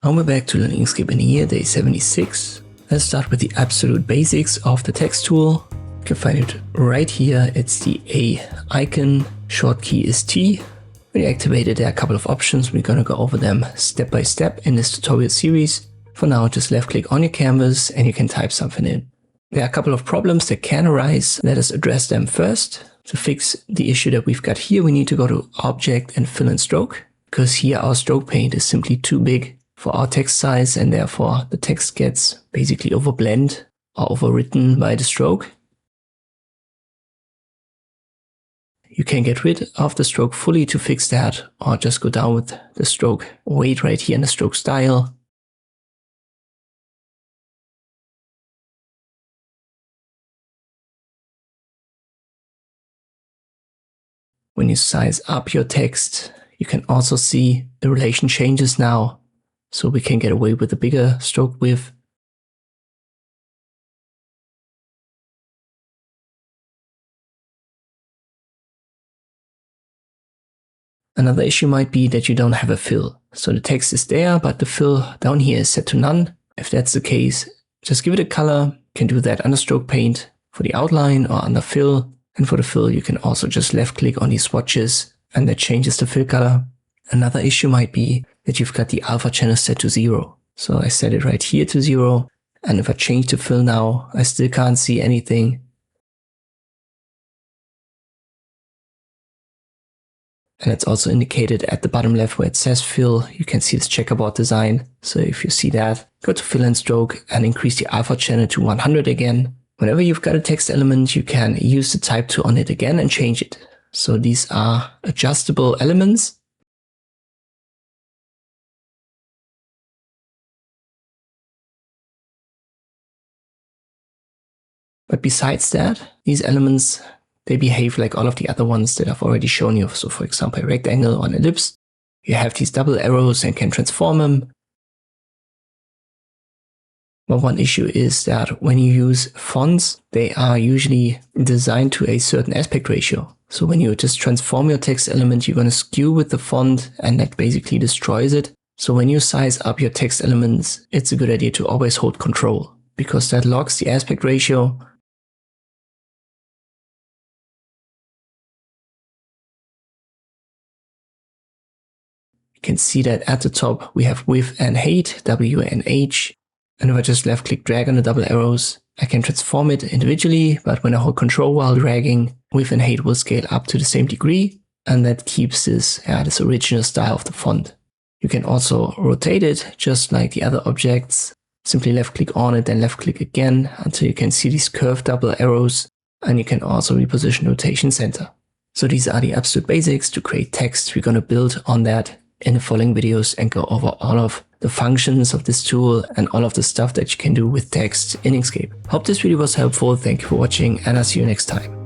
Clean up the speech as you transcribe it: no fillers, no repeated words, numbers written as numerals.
And we're back to learn Inkscape in a year, day 76. Let's start with the absolute basics of the text tool. You can find it right here. It's the A icon. Short key is T. When you activate it, there are a couple of options. We're going to go over them step by step in this tutorial series. For now, just left click on your canvas and you can type something in. There are a couple of problems that can arise. Let us address them first. To fix the issue that we've got here, we need to go to Object and Fill and Stroke, because here our stroke paint is simply too big for our text size, and therefore the text gets basically overblended or overwritten by the stroke. You can get rid of the stroke fully to fix that, or just go down with the stroke weight right here in the stroke style. When you size up your text, you can also see the relation changes now, so we can get away with a bigger stroke width. Another issue might be that you don't have a fill. So the text is there, but the fill down here is set to none. If that's the case, just give it a color. You can do that under stroke paint for the outline or under fill. And for the fill, you can also just left click on these swatches and that changes the fill color. Another issue might be that you've got the alpha channel set to 0. So I set it right here to 0. And if I change the fill now, I still can't see anything. And it's also indicated at the bottom left where it says fill. You can see this checkerboard design. So if you see that, go to fill and stroke and increase the alpha channel to 100 again. Whenever you've got a text element, you can use the type tool on it again and change it. So these are adjustable elements. But besides that, these elements, they behave like all of the other ones that I've already shown you. So for example, a rectangle or an ellipse, you have these double arrows and can transform them. But one issue is that when you use fonts, they are usually designed to a certain aspect ratio. So when you just transform your text element, you're going to skew with the font and that basically destroys it. So when you size up your text elements, it's a good idea to always hold Control, because that locks the aspect ratio. You can see that at the top we have width and height, W and H. And if I just left click drag on the double arrows, I can transform it individually, but when I hold Control while dragging, width and height will scale up to the same degree, and that keeps this original style of the font. You can also rotate it just like the other objects. Simply left click on it, then left click again until you can see these curved double arrows, and you can also reposition rotation center. So these are the absolute basics to create text. We're going to build on that in the following videos and go over all of the functions of this tool and all of the stuff that you can do with text in Inkscape. Hope this video was helpful. Thank you for watching and I'll see you next time.